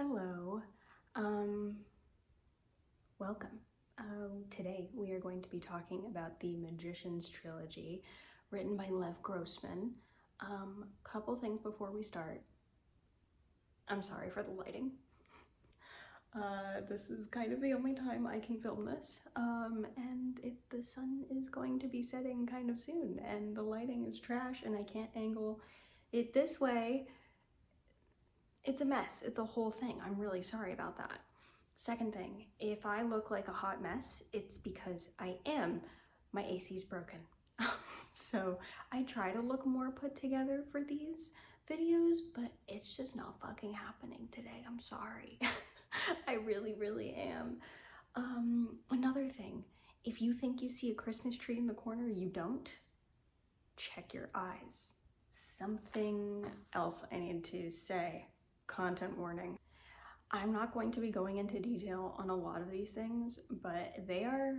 Hello, welcome. Today we are going to be talking about the Magician's Trilogy, written by Lev Grossman. Couple things before we start. I'm sorry for the lighting. This is kind of the only time I can film this, and the sun is going to be setting kind of soon, and the lighting is trash, and I can't angle it this way. It's a mess. It's a whole thing. I'm really sorry about that. Second thing, if I look like a hot mess, it's because I am. My AC's broken. So I try to look more put together for these videos, but it's just not fucking happening today. I'm sorry. I really am. Another thing, if you think you see a Christmas tree in the corner, you don't. Check your eyes. Something else I need to say. Content warning. I'm not going to be going into detail on a lot of these things, but they are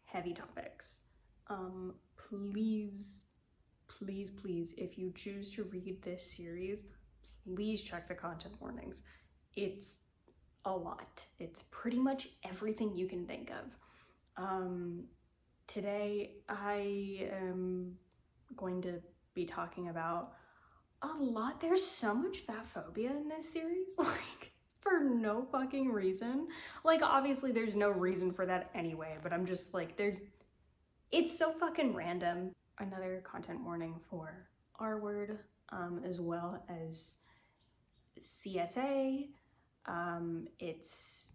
heavy topics. Please, if you choose to read this series, please check the content warnings. It's a lot. It's pretty much everything you can think of. Today I am going to be talking about a lot. There's so much fat phobia in this series, like, for no fucking reason. Like, obviously there's no reason for that anyway, but I'm just like, it's so fucking random. Another content warning for R-word, as well as CSA. It's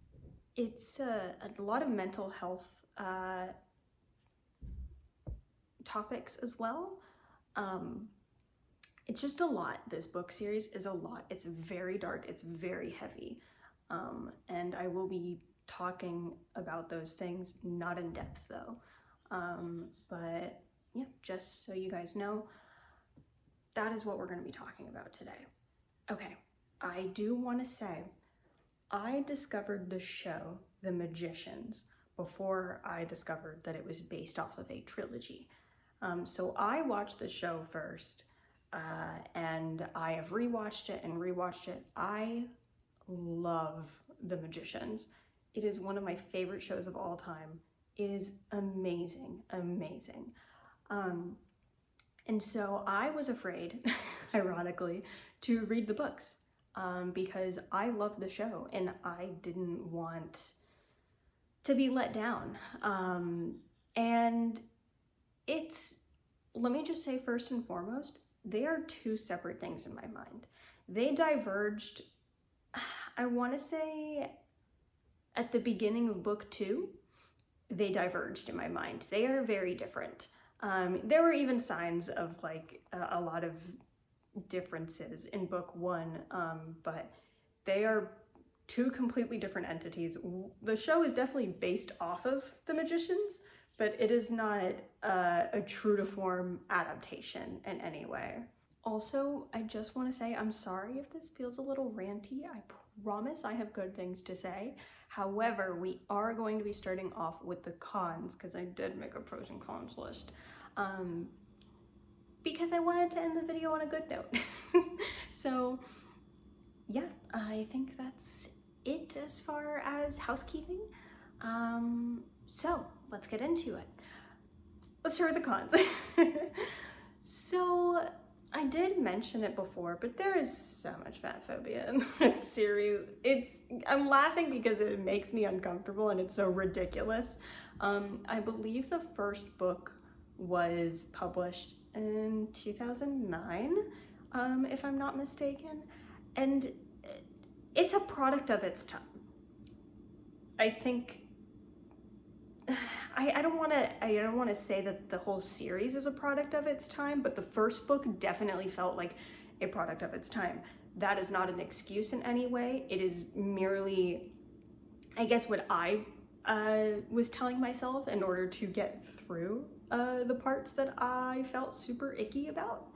a lot of mental health topics as well. It's just a lot. This book series is a lot. It's very dark, it's very heavy. And I will be talking about those things, not in depth though. But yeah, just so you guys know, that is what we're gonna be talking about today. Okay, I do wanna say, I discovered the show, The Magicians, before I discovered that it was based off of a trilogy. So I watched the show first, and I have rewatched it and rewatched it. I love The Magicians. It is one of my favorite shows of all time. It is amazing. And so I was afraid, ironically, to read the books, because I loved the show and I didn't want to be let down. And let me just say, first and foremost, they are two separate things in my mind. They diverged, I want to say, at the beginning of book 2, they diverged in my mind. They are very different. There were even signs of like a lot of differences in book 1, but they are two completely different entities. The show is definitely based off of The Magicians, but it is not a true to form adaptation in any way. Also, I just want to say I'm sorry if this feels a little ranty. I promise I have good things to say. However, we are going to be starting off with the cons, because I did make a pros and cons list, because I wanted to end the video on a good note. So yeah, I think that's it as far as housekeeping. So let's get into it. Let's start with the cons. So I did mention it before, but there is so much fat phobia in this series. I'm laughing because it makes me uncomfortable and it's so ridiculous. I believe the first book was published in 2009, if I'm not mistaken, and it's a product of its time. I think I don't want to say that the whole series is a product of its time, but the first book definitely felt like a product of its time. That is not an excuse in any way. It is merely, I guess, what I was telling myself in order to get through the parts that I felt super icky about.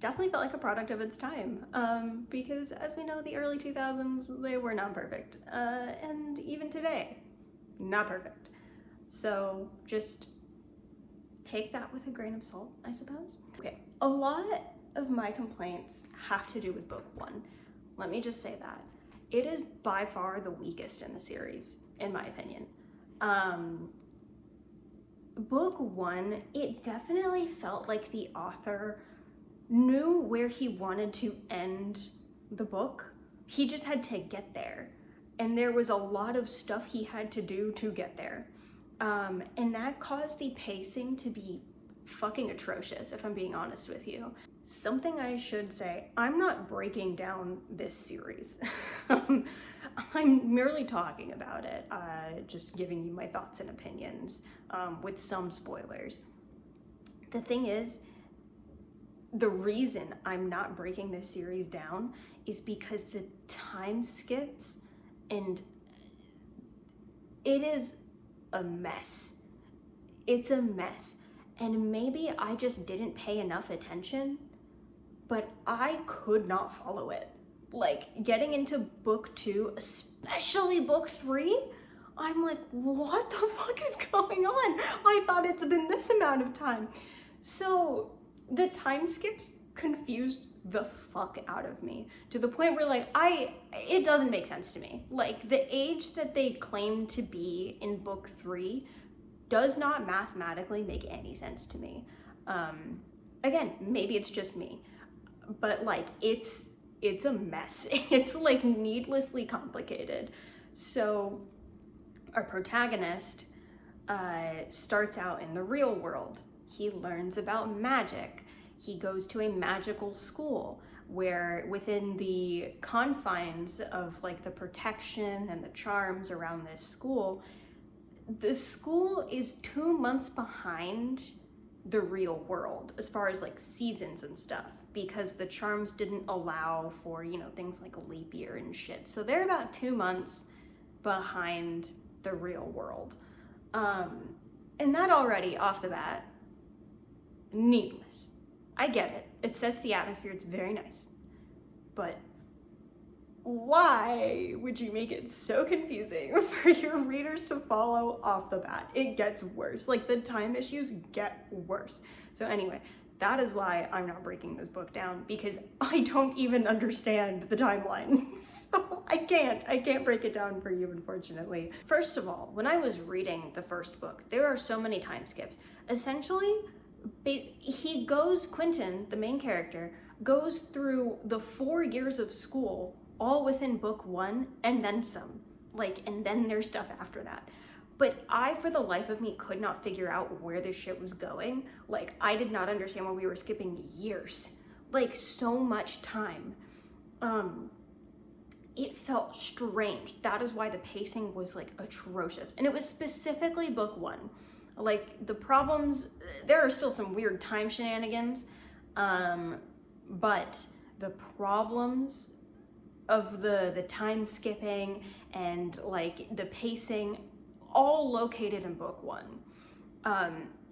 Definitely felt like a product of its time, because as we know, the early 2000s, they were not perfect, and even today, not perfect. So just take that with a grain of salt, I suppose. Okay, a lot of my complaints have to do with book 1. Let me just say that. It is by far the weakest in the series, in my opinion. Book one, it definitely felt like the author knew where he wanted to end the book. He just had to get there. And there was a lot of stuff he had to do to get there. And that caused the pacing to be fucking atrocious, if I'm being honest with you. Something I should say, I'm not breaking down this series. I'm merely talking about it, just giving you my thoughts and opinions, with some spoilers. The thing is, the reason I'm not breaking this series down is because the time skips, and it is a mess. It's a mess. And maybe I just didn't pay enough attention, but I could not follow it. Like, getting into book two, especially book three, I'm like, what the fuck is going on? I thought it's been this amount of time. So the time skips confused the fuck out of me, to the point where like it doesn't make sense to me. Like, the age that they claim to be in book three does not mathematically make any sense to me. Again, maybe it's just me, but like it's a mess. It's like needlessly complicated. So our protagonist starts out in the real world. He learns about magic. He goes to a magical school where, within the confines of like the protection and the charms around this school, the school is 2 months behind the real world as far as like seasons and stuff, because the charms didn't allow for, you know, things like a leap year and shit. So they're about 2 months behind the real world. And that already, off the bat, needless. I get it. It sets the atmosphere. It's very nice. But why would you make it so confusing for your readers to follow off the bat? It gets worse. Like, the time issues get worse. So anyway, that is why I'm not breaking this book down, because I don't even understand the timeline. So I can't break it down for you, unfortunately. First of all, when I was reading the first book, there are so many time skips. Essentially, Quentin, the main character, goes through the 4 years of school all within book one, and then some. Like, and then there's stuff after that. But I, for the life of me, could not figure out where this shit was going. Like, I did not understand why we were skipping years. Like, so much time. It felt strange. That is why the pacing was, like, atrocious. And it was specifically book one. Like, the problems, there are still some weird time shenanigans, but the problems of the time skipping and like the pacing, all located in book one.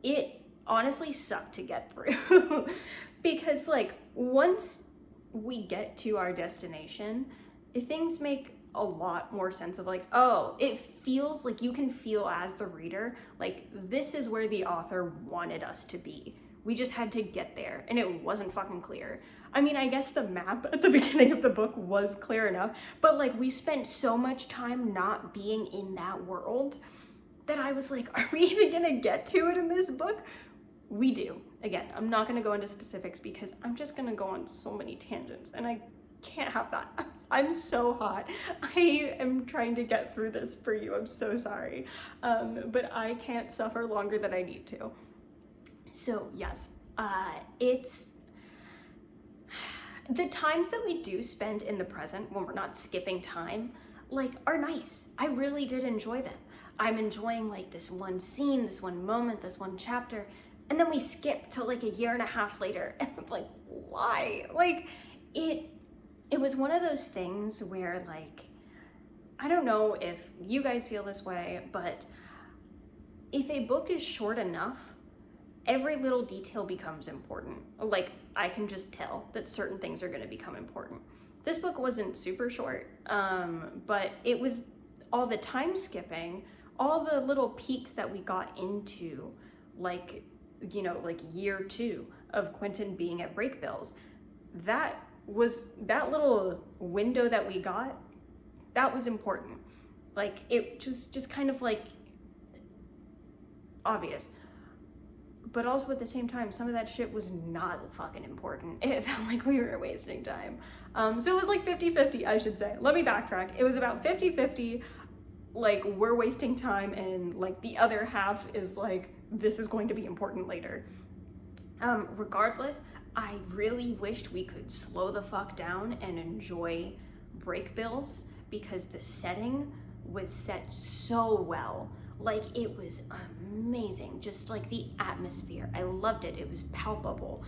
It honestly sucked to get through because like once we get to our destination, things make a lot more sense of like, oh, it feels like you can feel as the reader, like this is where the author wanted us to be. We just had to get there, and it wasn't fucking clear. I mean, I guess the map at the beginning of the book was clear enough, but like we spent so much time not being in that world that I was like, are we even gonna get to it in this book? We do. Again, I'm not gonna go into specifics because I'm just gonna go on so many tangents, and I can't have that. I'm so hot. I am trying to get through this for you. I'm so sorry. But I can't suffer longer than I need to. So yes, it's the times that we do spend in the present when we're not skipping time, like, are nice. I really did enjoy them. I'm enjoying like this one scene, this one moment, this one chapter, and then we skip to like a year and a half later, and I'm like, why? Like, it was one of those things where like, I don't know if you guys feel this way, but if a book is short enough, every little detail becomes important. Like, I can just tell that certain things are going to become important. This book wasn't super short, but it was all the time skipping, all the little peaks that we got into, like, you know, like year 2 of Quentin being at Brakebills. That was that little window that we got, that was important. Like, it just kind of like obvious. But also at the same time, some of that shit was not fucking important. It felt like we were wasting time. So it was like 50-50, I should say. Let me backtrack. It was about 50-50, like, we're wasting time, and like the other half is like, this is going to be important later. Regardless, I really wished we could slow the fuck down and enjoy Break Bills, because the setting was set so well. Like, it was amazing, just like the atmosphere. I loved it. It was palpable.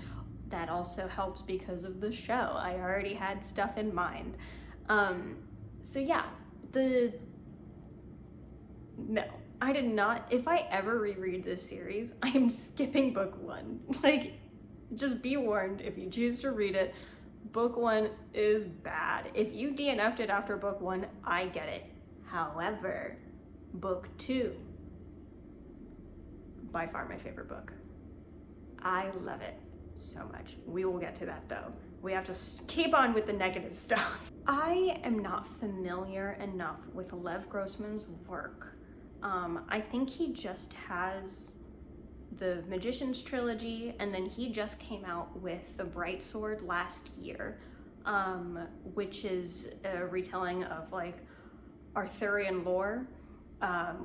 That also helps because of the show. I already had stuff in mind. So yeah, no, I did not. If I ever reread this series, I am skipping book 1. Like, just be warned, if you choose to read it, book 1 is bad. If you DNF'd it after book 1, I get it. However, book 2, by far my favorite book. I love it so much. We will get to that though. We have to keep on with the negative stuff. I am not familiar enough with Lev Grossman's work. I think he just has the Magician's Trilogy, and then he just came out with The Bright Sword last year, which is a retelling of like Arthurian lore,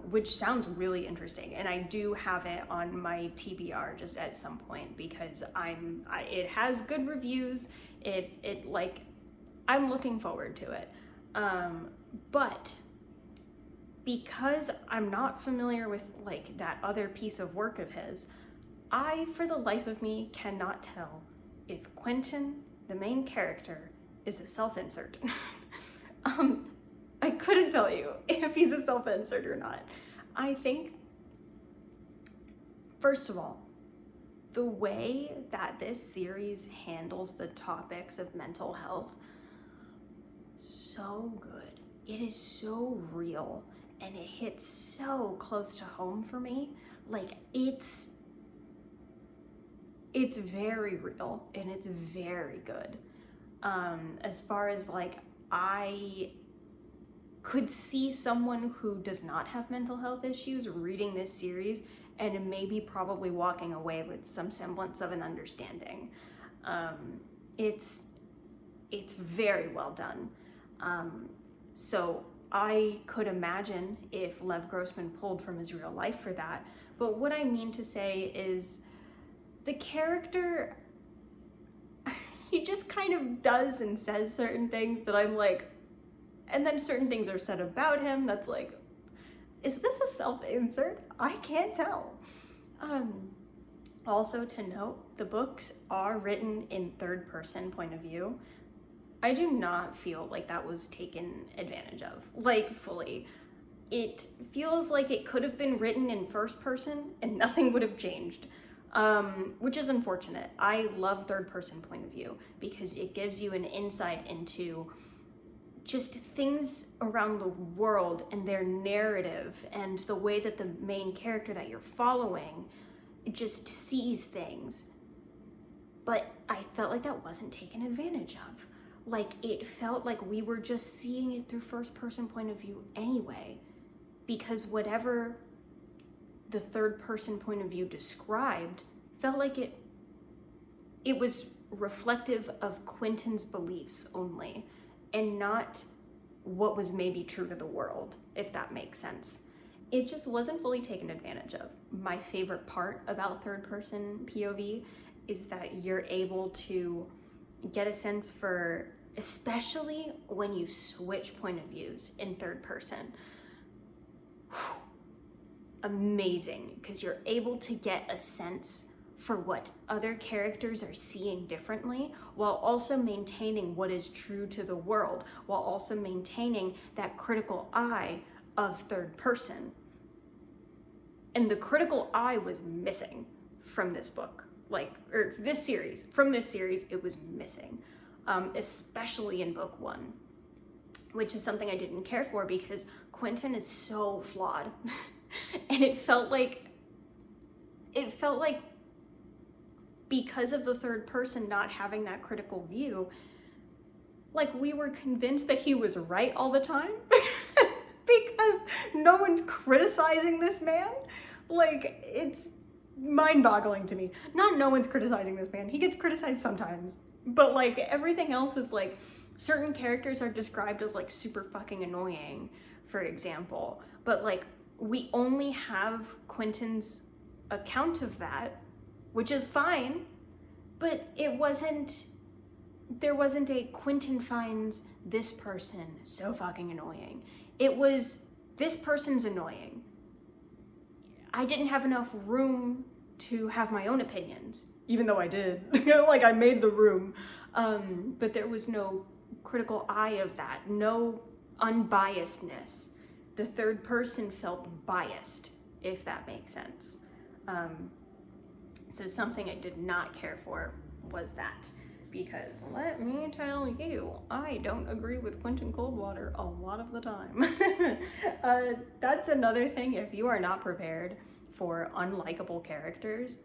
which sounds really interesting, and I do have it on my TBR just at some point, because it has good reviews. It like, I'm looking forward to it, but because I'm not familiar with like that other piece of work of his, I, for the life of me, cannot tell if Quentin, the main character, is a self-insert. I couldn't tell you if he's a self-insert or not. I think, first of all, the way that this series handles the topics of mental health, so good. It is so real, and it hits so close to home for me. Like, it's very real, and it's very good. As far as like, I could see someone who does not have mental health issues reading this series and maybe probably walking away with some semblance of an understanding. It's very well done. So I could imagine if Lev Grossman pulled from his real life for that. But what I mean to say is, the character, he just kind of does and says certain things that I'm like, and then certain things are said about him that's like, is this a self-insert? I can't tell. Also to note, the books are written in third-person point of view. I do not feel like that was taken advantage of, like, fully. It feels like it could have been written in first person and nothing would have changed, which is unfortunate. I love third-person point of view because it gives you an insight into just things around the world and their narrative and the way that the main character that you're following just sees things. But I felt like that wasn't taken advantage of. Like, it felt like we were just seeing it through first-person point of view anyway, because whatever the third-person point of view described felt like it was reflective of Quentin's beliefs only, and not what was maybe true to the world, if that makes sense. It just wasn't fully taken advantage of. My favorite part about third-person POV is that you're able to get a sense for, especially when you switch point of views in third person. Amazing, because you're able to get a sense for what other characters are seeing differently, while also maintaining what is true to the world, while also maintaining that critical eye of third person. And the critical eye was missing from this book, from this series, it was missing, especially in book 1, which is something I didn't care for because Quentin is so flawed. And it felt like because of the third person not having that critical view, like we were convinced that he was right all the time because no one's criticizing this man. Like, it's mind-boggling to me. Not no one's criticizing this man. He gets criticized sometimes, but like everything else is like, certain characters are described as like super fucking annoying, for example, but like we only have Quentin's account of that, which is fine, but there wasn't a Quentin finds this person so fucking annoying. It was, this person's annoying. I didn't have enough room to have my own opinions, even though I did. Like, I made the room, but there was no critical eye of that, no unbiasedness. The third person felt biased, if that makes sense. So something I did not care for was that, because let me tell you, I don't agree with Quentin Coldwater a lot of the time. That's another thing. If you are not prepared for unlikable characters,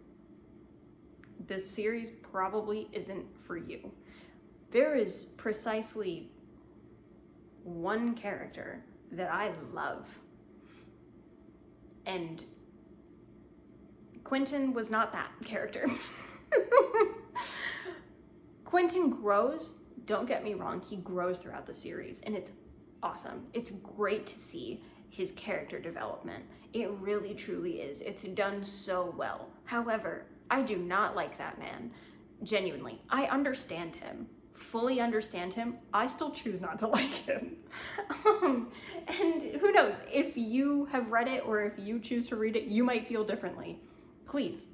this series probably isn't for you. There is precisely one character that I love, and Quentin was not that character. Quentin grows, don't get me wrong, he grows throughout the series, and it's awesome. It's great to see his character development. It really truly is. It's done so well. However, I do not like that man. Genuinely. I understand him. Fully understand him. I still choose not to like him. And who knows, if you have read it or if you choose to read it, you might feel differently. Please,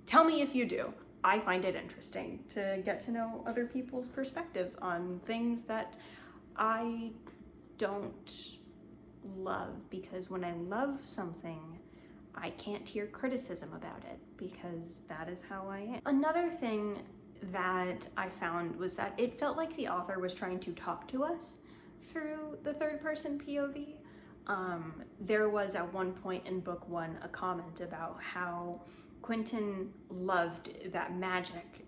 tell me if you do. I find it interesting to get to know other people's perspectives on things that I don't love, because when I love something, I can't hear criticism about it, because that is how I am. Another thing that I found was that it felt like the author was trying to talk to us through the third person POV. There was at one point in book one a comment about how Quentin loved that magic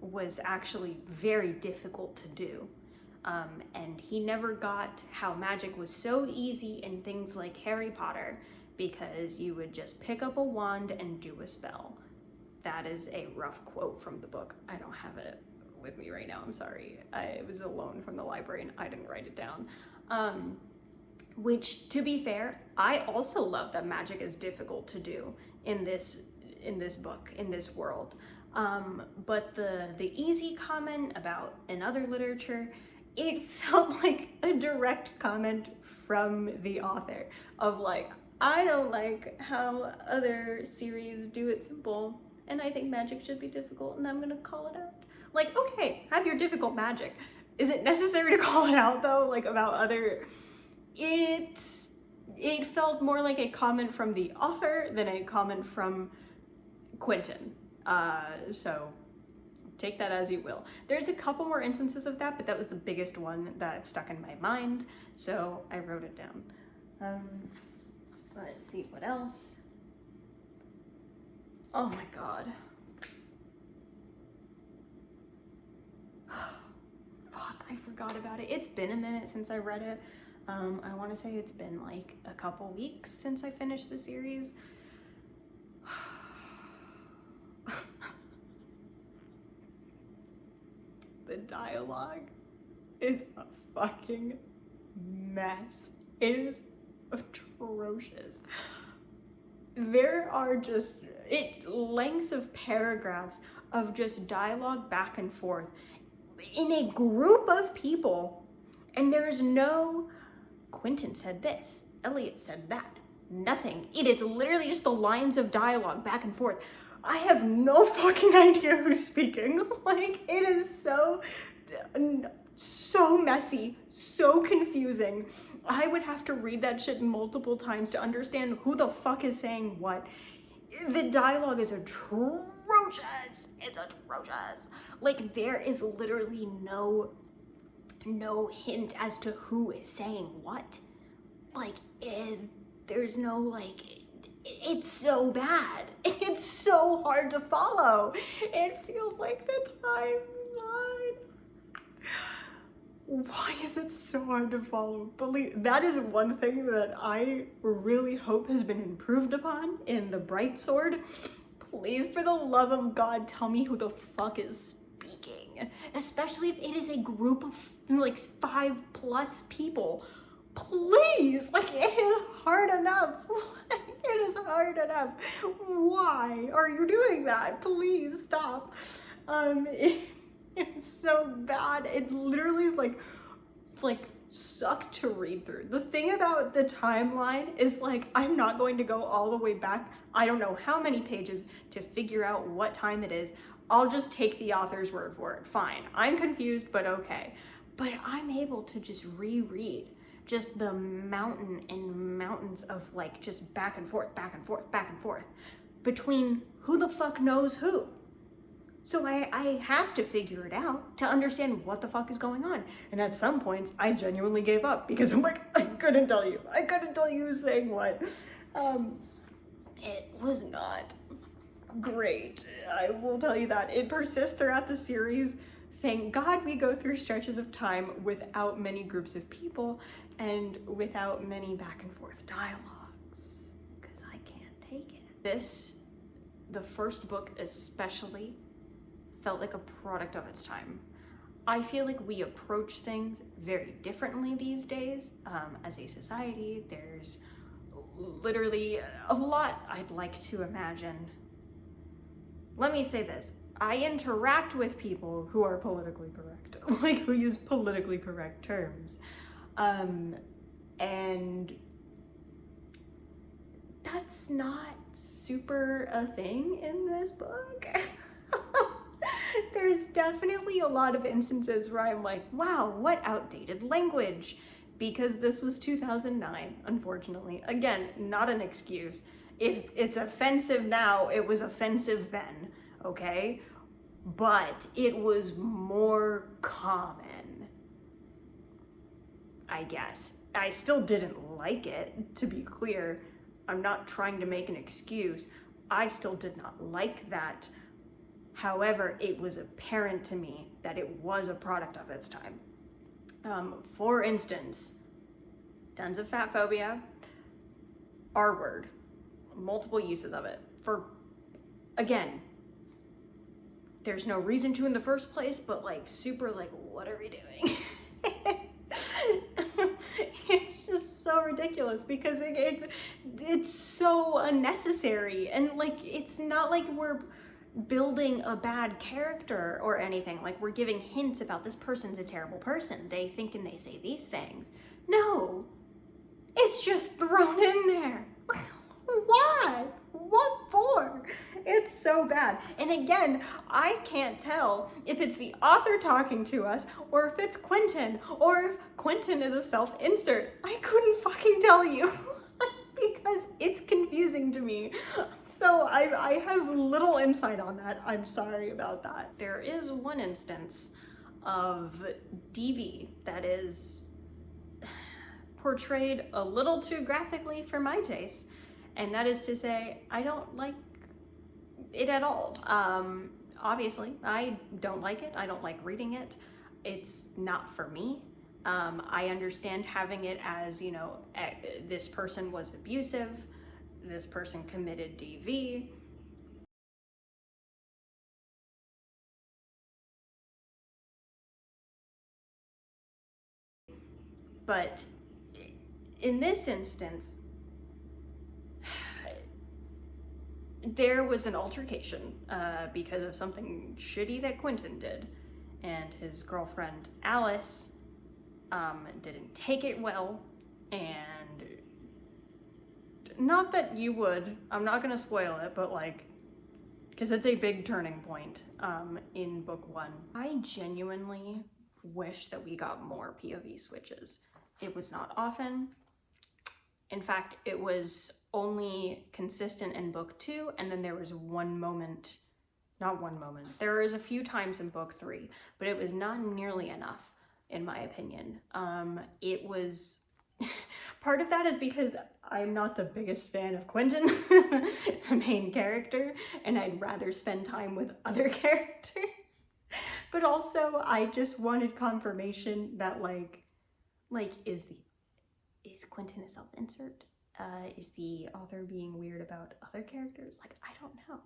was actually very difficult to do. And he never got how magic was so easy in things like Harry Potter, because you would just pick up a wand and do a spell. That is a rough quote from the book. I don't have it with me right now, I'm sorry. I was alone from the library and I didn't write it down. Which, to be fair, I also love that magic is difficult to do in this book, in this world. But the easy comment about in other literature, it felt like a direct comment from the author of like, I don't like how other series do it simple, and I think magic should be difficult, and I'm gonna call it out. Like, okay, have your difficult magic. Is it necessary to call it out though? Like about other, it felt more like a comment from the author than a comment from Quentin. So take that as you will. There's a couple more instances of that, but that was the biggest one that stuck in my mind, so I wrote it down. Let's see what else. Oh my god. Fuck, I forgot about it. It's been a minute since I read it. I want to say it's been like a couple weeks since I finished the series. The dialogue is a fucking mess. It is atrocious. There are just lengths of paragraphs of just dialogue back and forth in a group of people, and there's no Quentin said this, Elliot said that, nothing. It is literally just the lines of dialogue back and forth. I have no fucking idea who's speaking. Like, it is so messy, so confusing. I would have to read that shit multiple times to understand who the fuck is saying what. The dialogue is atrocious. It's atrocious. Like, there is literally no hint as to who is saying what. Like, there's no, like, it's so bad. It's so hard to follow. It feels like the timeline Why is it so hard to follow? That is one thing that I really hope has been improved upon in the Bright Sword. Please, for the love of God, tell me who the fuck is speaking. Especially if it is a group of like 5+ people. Please, like, it is hard enough. It is hard enough. Why are you doing that? Please stop. It's so bad. It literally like sucked to read through. The thing about the timeline is like, I'm not going to go all the way back. I don't know how many pages to figure out what time it is. I'll just take the author's word for it. Fine. I'm confused, but okay. But I'm able to just reread just the mountain and mountains of like just back and forth, back and forth, back and forth between who the fuck knows who. So I have to figure it out to understand what the fuck is going on. And at some points, I genuinely gave up because I'm like, I couldn't tell you. I couldn't tell you who's saying what. It was not great. I will tell you that. It persists throughout the series. Thank God we go through stretches of time without many groups of people and without many back and forth dialogues, because I can't take it. The first book especially, felt like a product of its time. I feel like we approach things very differently these days as a society. There's literally a lot I'd like to imagine. Let me say this. I interact with people who are politically correct, like who use politically correct terms. And that's not super a thing in this book. There's definitely a lot of instances where I'm like, wow, what outdated language, because this was 2009, unfortunately. Again, not an excuse. If it's offensive now, it was offensive then, okay? But it was more common, I guess. I still didn't like it, to be clear. I'm not trying to make an excuse. I still did not like that. However, it was apparent to me that it was a product of its time. For instance, tons of fat phobia, R-word, multiple uses of it. Again, there's no reason to in the first place, but like super like, what are we doing? It's just so ridiculous because it's so unnecessary, and like it's not like we're building a bad character or anything. Like we're giving hints about this person's a terrible person. They think and they say these things. No, it's just thrown in there. Why? What for? It's so bad. And again, I can't tell if it's the author talking to us or if it's Quentin, or if Quentin is a self-insert. I couldn't fucking tell you. Because it's confusing to me. So I have little insight on that. I'm sorry about that. There is one instance of DV that is portrayed a little too graphically for my taste. And that is to say, I don't like it at all. Obviously, I don't like it. I don't like reading it. It's not for me. I understand having it as, you know, this person was abusive, this person committed DV. But in this instance, there was an altercation because of something shitty that Quentin did, and his girlfriend Alice didn't take it well, and not that you would, I'm not gonna spoil it, but like, because it's a big turning point in book 1. I genuinely wish that we got more POV switches. It was not often. In fact, it was only consistent in book 2, and then there was one moment, not one moment, there was a few times in book 3, but it was not nearly enough, in my opinion. It was, part of that is because I'm not the biggest fan of Quentin, the main character, and I'd rather spend time with other characters. But also I just wanted confirmation that like is Quentin a self-insert? Is the author being weird about other characters? Like, I don't know.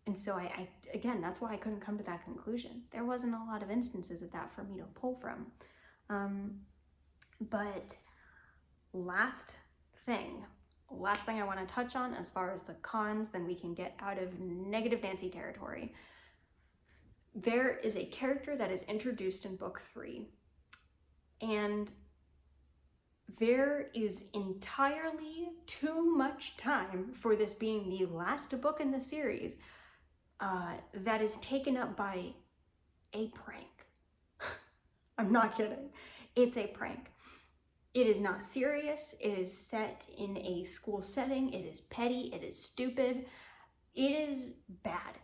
And so I again, that's why I couldn't come to that conclusion. There wasn't a lot of instances of that for me to pull from. But last thing I want to touch on as far as the cons, then we can get out of negative Nancy territory. There is a character that is introduced in book 3, and there is entirely too much time for this being the last book in the series that is taken up by a prank. I'm not kidding. It's a prank. It is not serious. It is set in a school setting. It is petty. It is stupid. It is bad.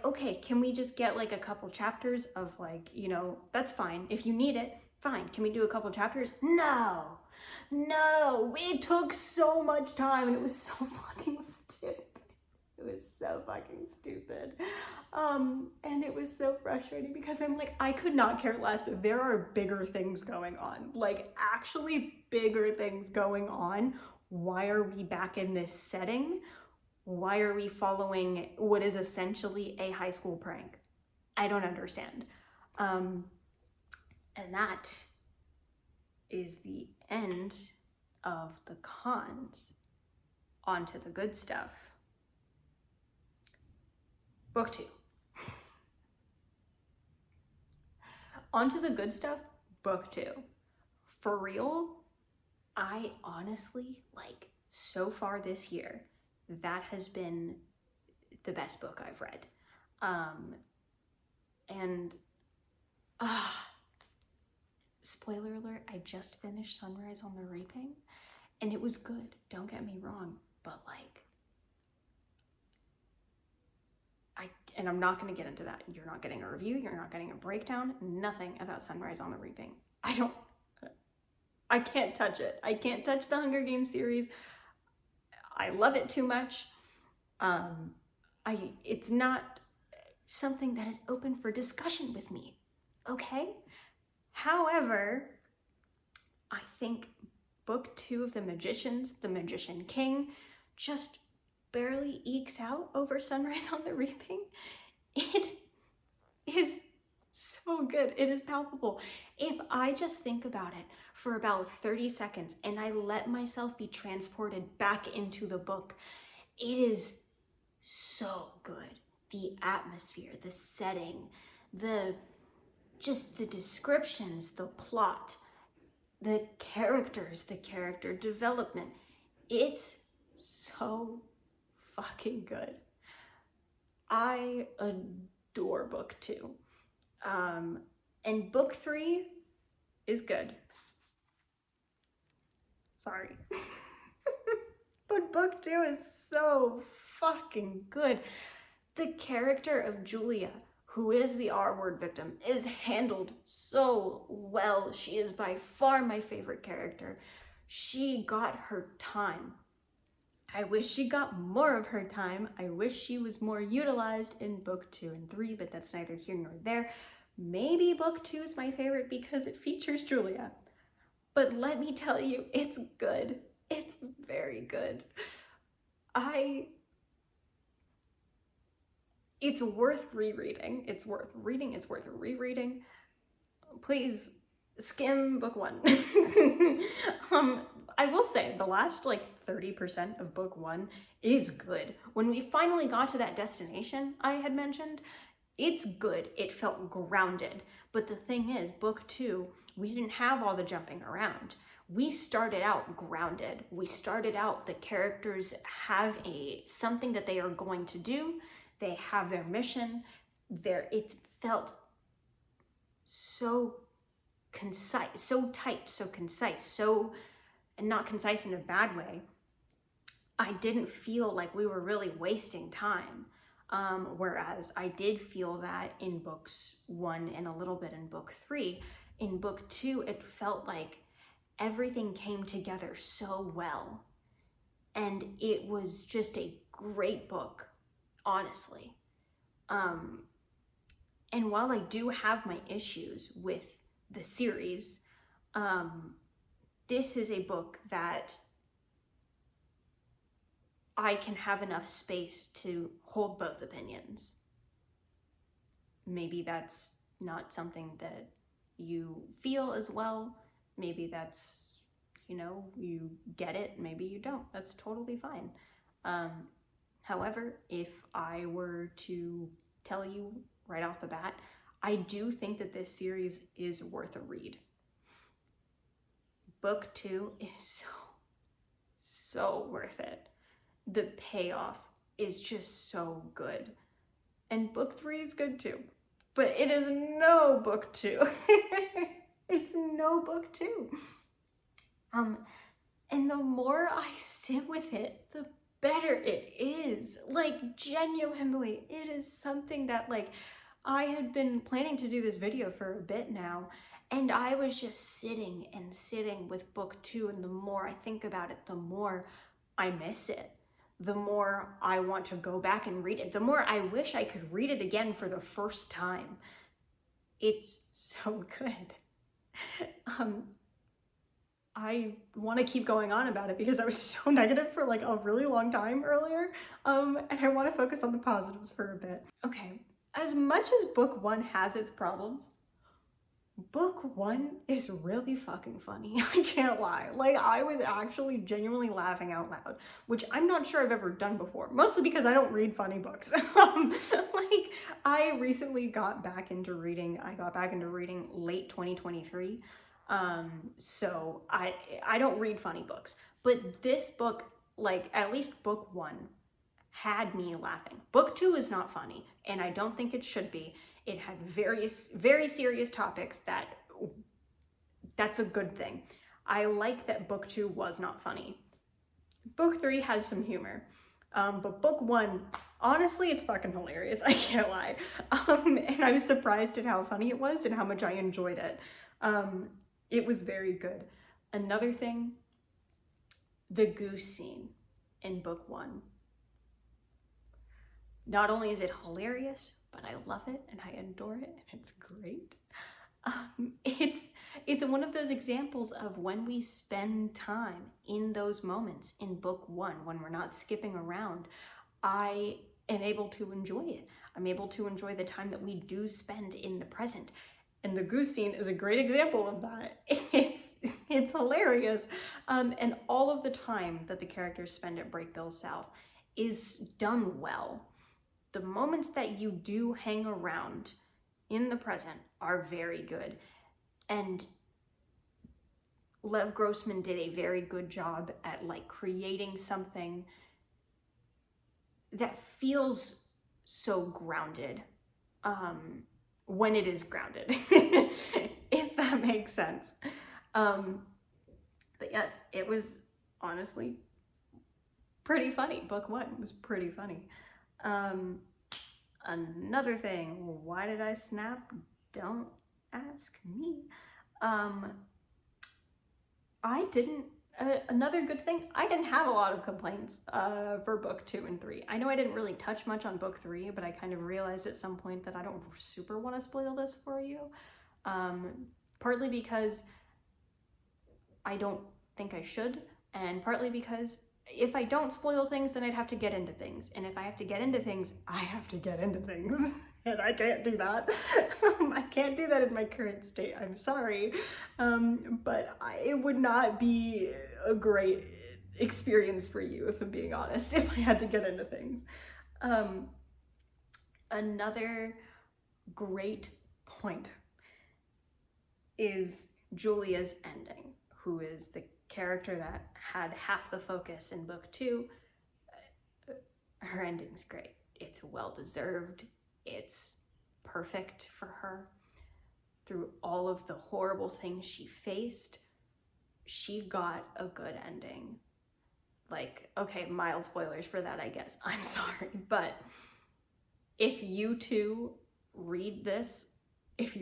Okay, can we just get like a couple chapters of like, you know, that's fine. If you need it, fine. Can we do a couple chapters? No, it took so much time and it was so fucking stupid. It was so fucking stupid. And it was so frustrating because I'm like, I could not care less. There are bigger things going on, like actually bigger things going on. Why are we back in this setting? Why are we following what is essentially a high school prank? I don't understand. And that is the end of the cons. On to the good stuff. Book 2. On to the good stuff, book 2. For real, I honestly, like, so far this year, that has been the best book I've read. Spoiler alert, I just finished Sunrise on the Reaping, and it was good, don't get me wrong, but like, and I'm not going to get into that. You're not getting a review. You're not getting a breakdown. Nothing about Sunrise on the Reaping. I can't touch it. I can't touch the Hunger Games series. I love it too much. It's not something that is open for discussion with me. Okay? However, I think book 2 of The Magicians, The Magician King, just barely ekes out over Sunrise on the Reaping. It is so good. It is palpable. If I just think about it for about 30 seconds and I let myself be transported back into the book, it is so good. The atmosphere, the setting, the descriptions, the plot, the characters, the character development. It's so fucking good. I adore book 2. And book 3 is good. Sorry. But book 2 is so fucking good. The character of Julia, who is the R-word victim, is handled so well. She is by far my favorite character. She got her time. I wish she got more of her time. I wish she was more utilized in book 2 and 3, but that's neither here nor there. Maybe book 2 is my favorite because it features Julia. But let me tell you, it's good. It's very good. It's worth rereading. It's worth reading. It's worth rereading. Please skim book 1. I will say the last like 30% of book 1 is good. When we finally got to that destination I had mentioned, it's good. It felt grounded. But the thing is, book 2, we didn't have all the jumping around. We started out grounded. We started out, the characters have something that they are going to do. They have their mission. It felt so concise, so tight, so concise, and not concise in a bad way. I didn't feel like we were really wasting time. Whereas I did feel that in books 1 and a little bit in book 3. In book 2, it felt like everything came together so well. And it was just a great book, honestly. And while I do have my issues with the series, this is a book that I can have enough space to hold both opinions. Maybe that's not something that you feel as well. Maybe that's, you get it, maybe you don't. That's totally fine. However, if I were to tell you right off the bat, I do think that this series is worth a read. Book 2 is so worth it. The payoff is just so good. And book 3 is good too. But it is no book 2. It's no book 2. And the more I sit with it, the better it is. Like, genuinely, it is something that, like, I had been planning to do this video for a bit now, and I was just sitting and sitting with book 2, and the more I think about it, the more I miss it. The more I want to go back and read it, the more I wish I could read it again for the first time. It's so good. I want to keep going on about it because I was so negative for like a really long time earlier, and I want to focus on the positives for a bit. Okay, as much as book 1 has its problems, book 1 is really fucking funny. I can't lie. Like, I was actually genuinely laughing out loud, which I'm not sure I've ever done before, mostly because I don't read funny books. Like, I recently got back into reading. I got back into reading late 2023. So I don't read funny books, but this book, like, at least book 1 had me laughing. Book 2 is not funny, and I don't think it should be. It had very serious topics that's a good thing. I like that book 2 was not funny. Book 3 has some humor, but book 1, honestly, it's fucking hilarious. I can't lie. And I was surprised at how funny it was and how much I enjoyed it. It was very good. Another thing, the goose scene in book 1. Not only is it hilarious, but I love it and I adore it and it's great. It's one of those examples of when we spend time in those moments in book 1, when we're not skipping around, I am able to enjoy it. I'm able to enjoy the time that we do spend in the present. And the goose scene is a great example of that. It's hilarious. And all of the time that the characters spend at Breakbill South is done well. The moments that you do hang around in the present are very good. And Lev Grossman did a very good job at like creating something that feels so grounded. When it is grounded, if that makes sense. But yes, it was honestly pretty funny. Book 1 was pretty funny. Another thing, why did I snap? Don't ask me. Another good thing, I didn't have a lot of complaints for book 2 and 3. I know I didn't really touch much on book 3, but I kind of realized at some point that I don't super want to spoil this for you. Partly because I don't think I should, and partly because if I don't spoil things, then I'd have to get into things. And if I have to get into things, I have to get into things. And I can't do that. I can't do that in my current state. I'm sorry. But it would not be a great experience for you, if I'm being honest, if I had to get into things. Another great point is Julia's ending, who is the character that had half the focus in book 2. Her ending's great. It's well-deserved. It's perfect for her. Through all of the horrible things she faced, she got a good ending. Like, okay, mild spoilers for that, I guess. I'm sorry, but if you two read this, if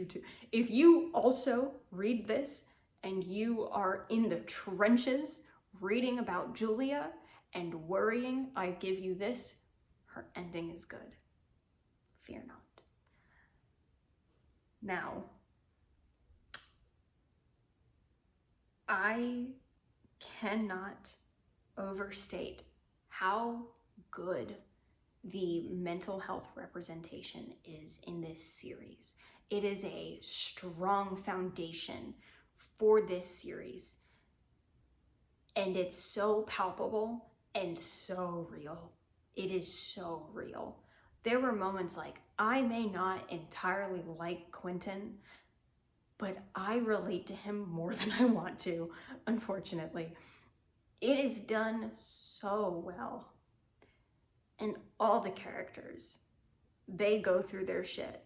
you also read this and you are in the trenches reading about Julia and worrying, I give you this, her ending is good. fear not. Now, I cannot overstate how good the mental health representation is in this series. It is a strong foundation for this series, and it's so palpable and so real. It is so real. There were moments like, I may not entirely like Quentin, but I relate to him more than I want to, unfortunately. It is done so well. And all the characters, they go through their shit.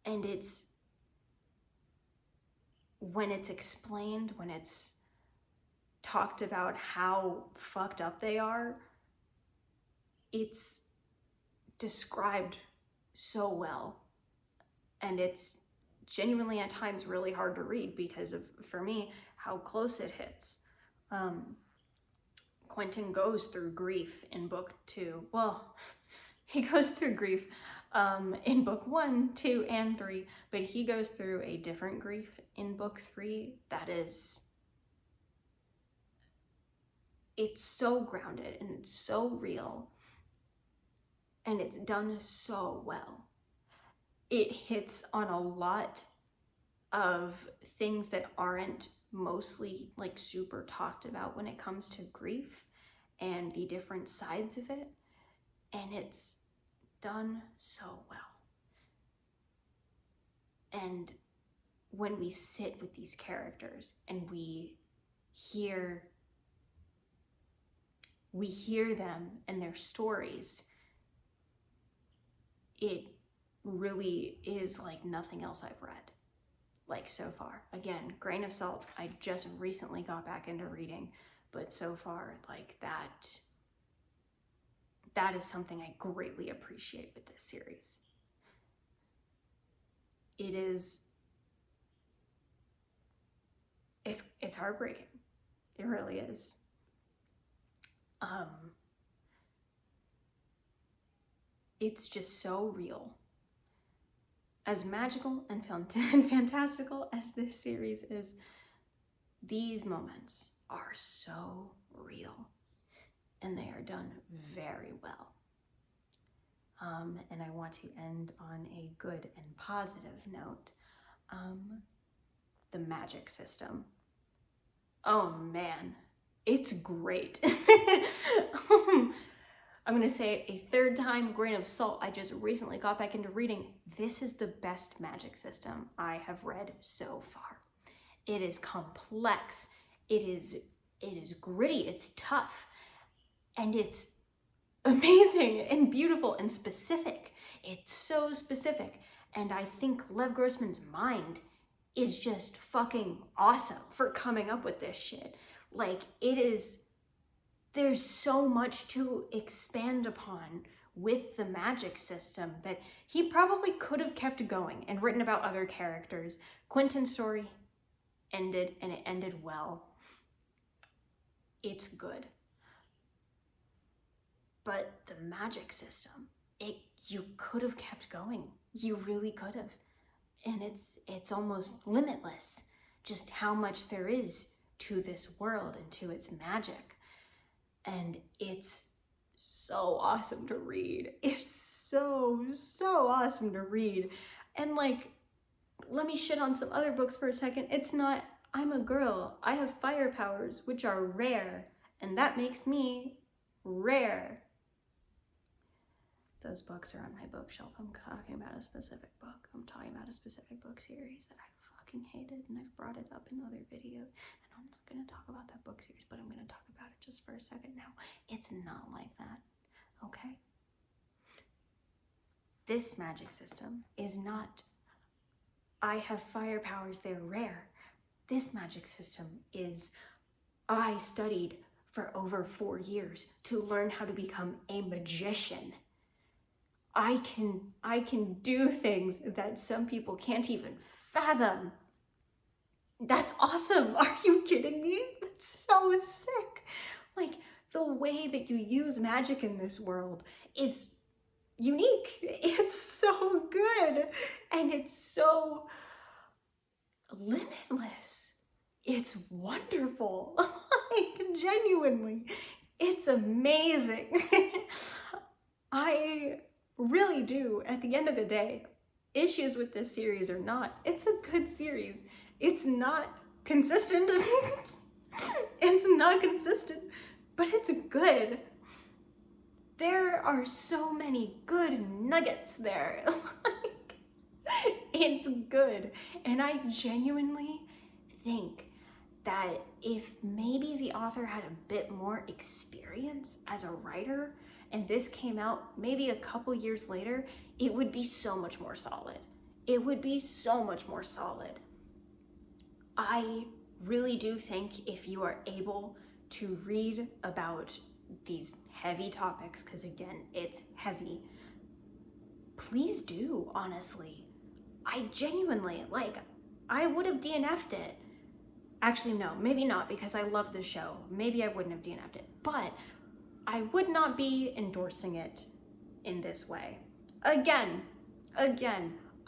And it's, when it's explained, when it's talked about how fucked up they are, it's described so well. And it's genuinely at times really hard to read because of, for me, how close it hits. Quentin goes through grief in book 2. Well, he goes through grief in book 1, 2, and 3, but he goes through a different grief in book 3 that is, it's so grounded and it's so real, and it's done so well. It hits on a lot of things that aren't mostly like super talked about when it comes to grief and the different sides of it, and it's done so well. And when we sit with these characters and we hear them and their stories, it really is like nothing else I've read, like, so far. Again, grain of salt, I just recently got back into reading, but so far, like, that is something I greatly appreciate with this series. It is, it's heartbreaking. It really is. It's just so real. As magical and fantastical as this series is, these moments are so real, and they are done very well. And I want to end on a good and positive note. The magic system. Oh man, it's great. I'm gonna say a third time, grain of salt. I just recently got back into reading. This is the best magic system I have read so far. It is complex. It is gritty. It's tough, and it's amazing and beautiful and specific. It's so specific, and I think Lev Grossman's mind is just fucking awesome for coming up with this shit. Like, it is. There's so much to expand upon with the magic system that he probably could have kept going and written about other characters. Quentin's story ended, and it ended well. It's good. But the magic system, you could have kept going. You really could have. And it's almost limitless, just how much there is to this world and to its magic. And it's so awesome to read. It's so awesome to read. And like, let me shit on some other books for a second. It's not, I'm a girl, I have fire powers, which are rare, and that makes me rare. Those books are on my bookshelf. I'm talking about a specific book. I'm talking about a specific book series that I fucking hated, and I've brought it up in other videos. And I'm not going to talk about that book series, but I'm going to talk about it just for a second now. It's not like that, okay? This magic system is not, I have fire powers, they're rare. This magic system is, I studied for over 4 years to learn how to become a magician. I can do things that some people can't even fathom. That's awesome. Are you kidding me? That's so sick. Like, the way that you use magic in this world is unique. It's so good, and it's so limitless. It's wonderful. Like, genuinely, it's amazing. I really do, at the end of the day, issues with this series or not, it's a good series. It's not consistent. It's not consistent, but it's good. There are so many good nuggets there. Like, it's good. And I genuinely think that if maybe the author had a bit more experience as a writer and this came out maybe a couple years later, it would be so much more solid. It would be so much more solid. I really do think if you are able to read about these heavy topics, because again, it's heavy, please do, honestly. I genuinely, like, I would have DNF'd it. Actually, no, maybe not, because I love the show. Maybe I wouldn't have DNF'd it, but I would not be endorsing it in this way. Again,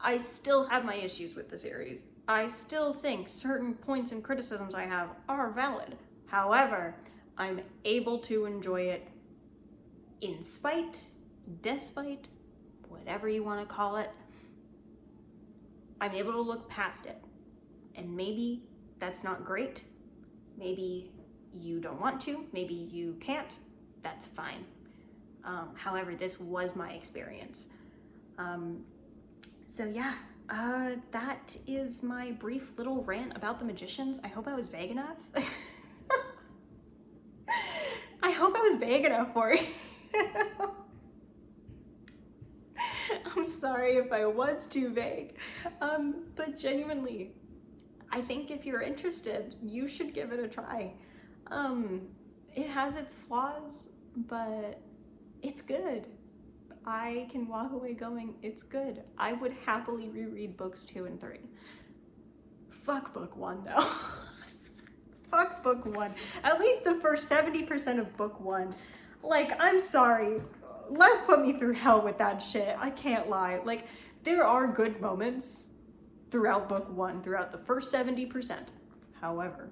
I still have my issues with the series. I still think certain points and criticisms I have are valid. However, I'm able to enjoy it in spite, despite, whatever you want to call it. I'm able to look past it. And maybe that's not great. Maybe you don't want to, maybe you can't. That's fine. However, this was my experience. So yeah, that is my brief little rant about the Magicians. I hope I was vague enough. I hope I was vague enough for you. I'm sorry if I was too vague. But genuinely, I think if you're interested, you should give it a try. It has its flaws, but it's good. I can walk away going, it's good. I would happily reread books 2 and 3. Fuck book 1 though. Fuck book 1. At least the first 70% of book 1. Like, I'm sorry. Lev put me through hell with that shit. I can't lie. Like, there are good moments throughout book 1, throughout the first 70%. However,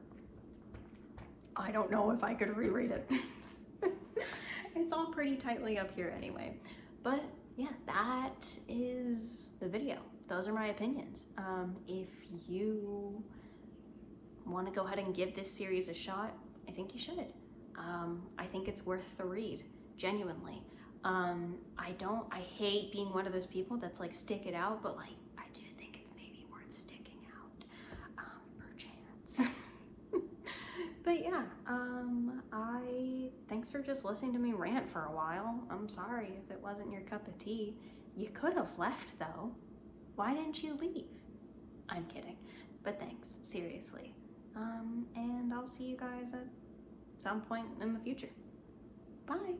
I don't know if I could reread it. It's all pretty tightly up here anyway. But yeah, that is the video. Those are my opinions. If you want to go ahead and give this series a shot, I think you should. I think it's worth the read, genuinely. I hate being one of those people that's like, stick it out, but like, I do think it's maybe worth sticking out, perchance. But yeah, thanks for just listening to me rant for a while. I'm sorry if it wasn't your cup of tea. You could have left though. Why didn't you leave? I'm kidding, but thanks, seriously. And I'll see you guys at some point in the future. Bye.